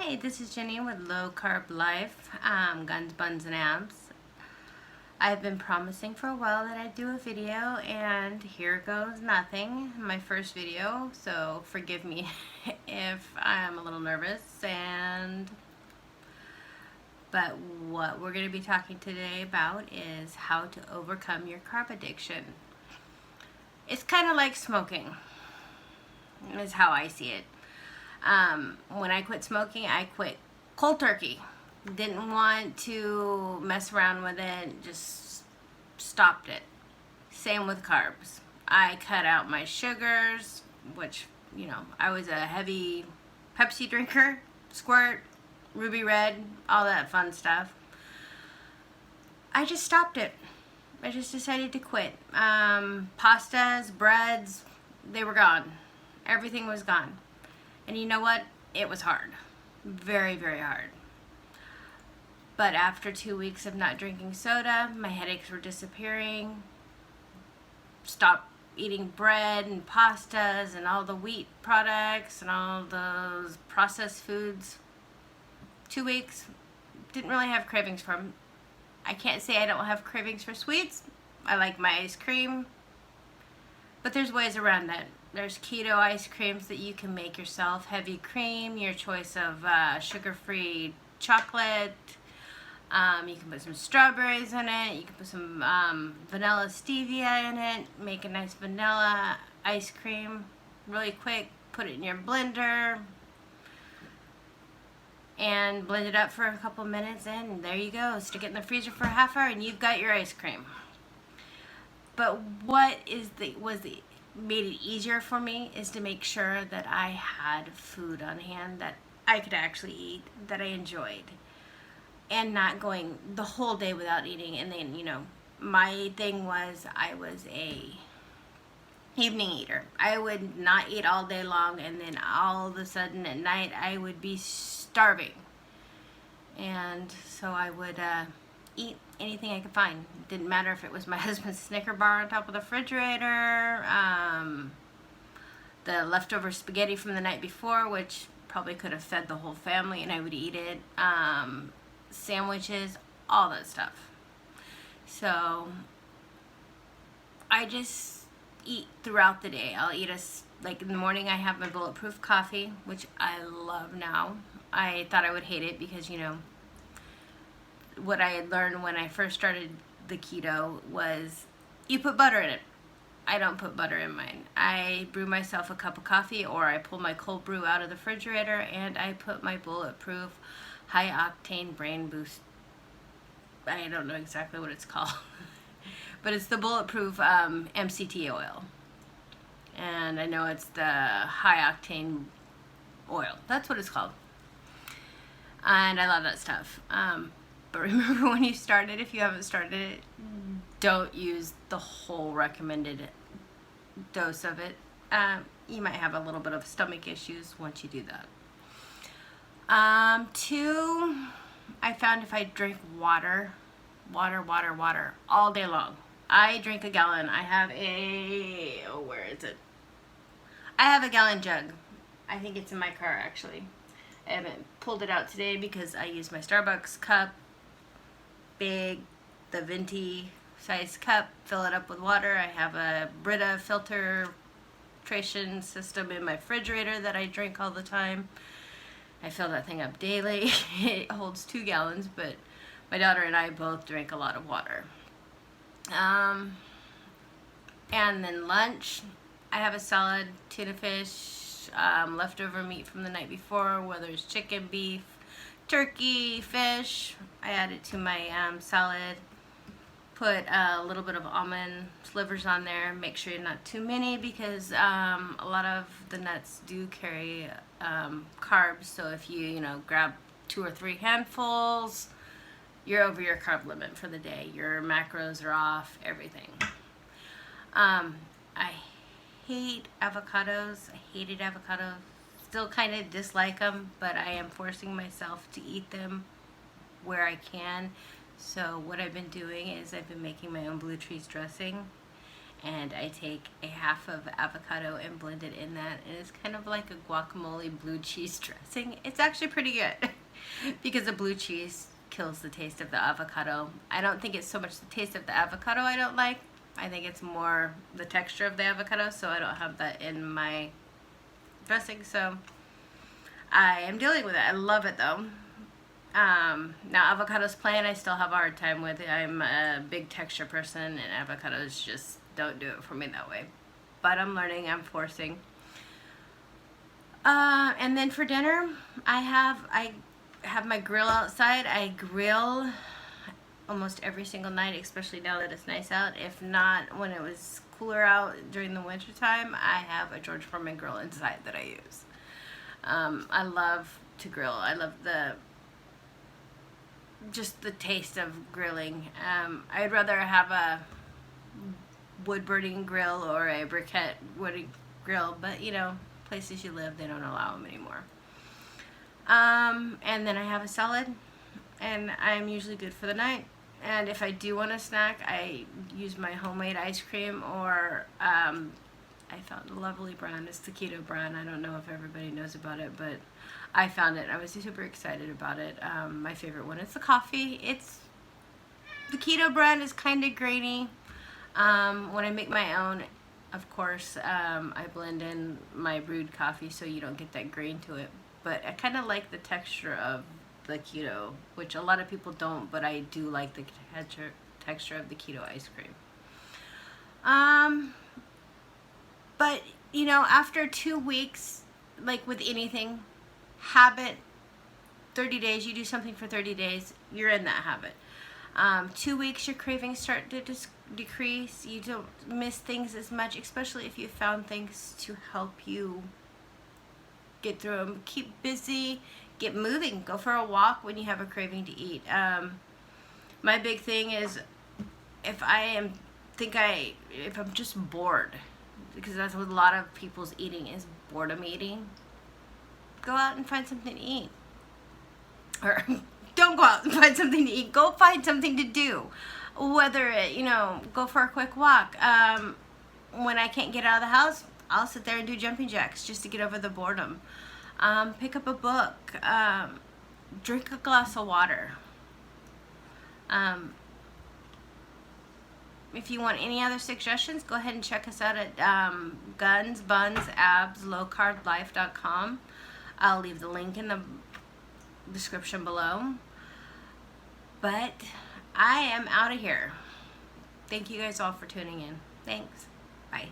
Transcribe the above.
Hi, this is Jenny with Low Carb Life, Guns, Buns, and Abs. I've been promising for a while that I'd do a video, and here goes nothing. My first video, so forgive me if I'm a little nervous. But what we're going to be talking today about is how to overcome your carb addiction. It's kind of like smoking, is how I see it. When I quit smoking, I quit cold turkey. Didn't want to mess around with it, just stopped it. Same with carbs. I cut out my sugars, which, I was a heavy Pepsi drinker, Squirt, Ruby Red, all that fun stuff. I just stopped it. I just decided to quit. Pastas, breads, they were gone. Everything was gone. And you know what? It was hard. Very, very hard. But after 2 weeks of not drinking soda, my headaches were disappearing. Stopped eating bread and pastas and all the wheat products and all those processed foods. 2 weeks, didn't really have cravings for them. I can't say I don't have cravings for sweets. I like my ice cream. But there's ways around that. There's keto ice creams that you can make yourself. Heavy cream, your choice of sugar-free chocolate. You can put some strawberries in it. You can put some vanilla stevia in it. Make a nice vanilla ice cream really quick. Put it in your blender and blend it up for a couple minutes, and there you go. Stick it in the freezer for a half hour and you've got your ice cream. But what made it easier for me is to make sure that I had food on hand that I could actually eat, that I enjoyed, and not going the whole day without eating. And then, my thing was I was a evening eater. I would not eat all day long, and then all of a sudden at night I would be starving. And so I would eat anything I could find. Didn't matter if it was my husband's Snicker bar on top of the refrigerator, the leftover spaghetti from the night before, which probably could have fed the whole family, and I would eat it, sandwiches, all that stuff. So I just eat throughout the day. I'll eat like in the morning I have my bulletproof coffee, which I love now. I thought I would hate it because, what I had learned when I first started the keto was you put butter in it. I don't put butter in mine. I brew myself a cup of coffee, or I pull my cold brew out of the refrigerator and I put my bulletproof high octane brain boost. I don't know exactly what it's called, but it's the bulletproof MCT oil. And I know it's the high octane oil. That's what it's called. And I love that stuff. But remember, when you start it, if you haven't started it, don't use the whole recommended dose of it. You might have a little bit of stomach issues once you do that. 2, I found if I drink water all day long. I drink a gallon. I have where is it? I have a gallon jug. I think it's in my car, actually. I haven't pulled it out today because I use my Starbucks cup, big, the venti size cup, fill it up with water. I have a Brita filtration system in my refrigerator that I drink all the time. I fill that thing up daily. It holds 2 gallons, but my daughter and I both drink a lot of water. And then lunch, I have a salad, tuna fish, leftover meat from the night before, whether it's chicken, beef, turkey, fish. I add it to my salad. Put a little bit of almond slivers on there. Make sure not too many, because a lot of the nuts do carry carbs. So if you grab 2 or 3 handfuls, you're over your carb limit for the day. Your macros are off, everything. I hate avocados. I hated avocados. Still kind of dislike them, but I am forcing myself to eat them where I can. So what I've been doing is I've been making my own blue cheese dressing, and I take a half of avocado and blend it in that, and it's kind of like a guacamole blue cheese dressing. It's actually pretty good because the blue cheese kills the taste of the avocado. I don't think it's so much the taste of the avocado I don't like. I think it's more the texture of the avocado, so I don't have that in my dressing, so I am dealing with it. I love it though. Now avocados plain I still have a hard time with. I'm a big texture person, and avocados just don't do it for me that way. But I'm learning, I'm forcing. And then for dinner, I have my grill outside. I grill almost every single night, especially now that it's nice out. If not, when it was cooler out during the winter time, I have a George Foreman grill inside that I use. I love to grill. I love just the taste of grilling. I'd rather have a wood burning grill or a briquette wood grill, but you know, places you live, they don't allow them anymore. And then I have a salad, and I'm usually good for the night. And if I do want a snack, I use my homemade ice cream, or I found a lovely brand. It's the Keto brand. I don't know if everybody knows about it, but I found it. I was super excited about it. My favorite one is the coffee. The Keto brand is kind of grainy. When I make my own, of course, I blend in my brewed coffee so you don't get that grain to it. But I kind of like the texture of the Keto, which a lot of people don't, but I do like the texture of the Keto ice cream. But, you know, after 2 weeks, like with anything, habit, 30 days, you do something for 30 days, you're in that habit. 2 weeks, your cravings start to decrease. You don't miss things as much, especially if you found things to help you get through them. Keep busy, get moving, go for a walk when you have a craving to eat. My big thing is if I'm just bored, because that's what a lot of people's eating is, boredom eating, go out and find something to eat. Or don't go out and find something to eat, go find something to do. Whether it, you know, go for a quick walk. When I can't get out of the house, I'll sit there and do jumping jacks just to get over the boredom. Pick up a book. Drink a glass of water. If you want any other suggestions, go ahead and check us out at Buns Abs lowcarblife.com. I'll leave the link in the description below. But I am out of here. Thank you guys all for tuning in. Thanks. Bye.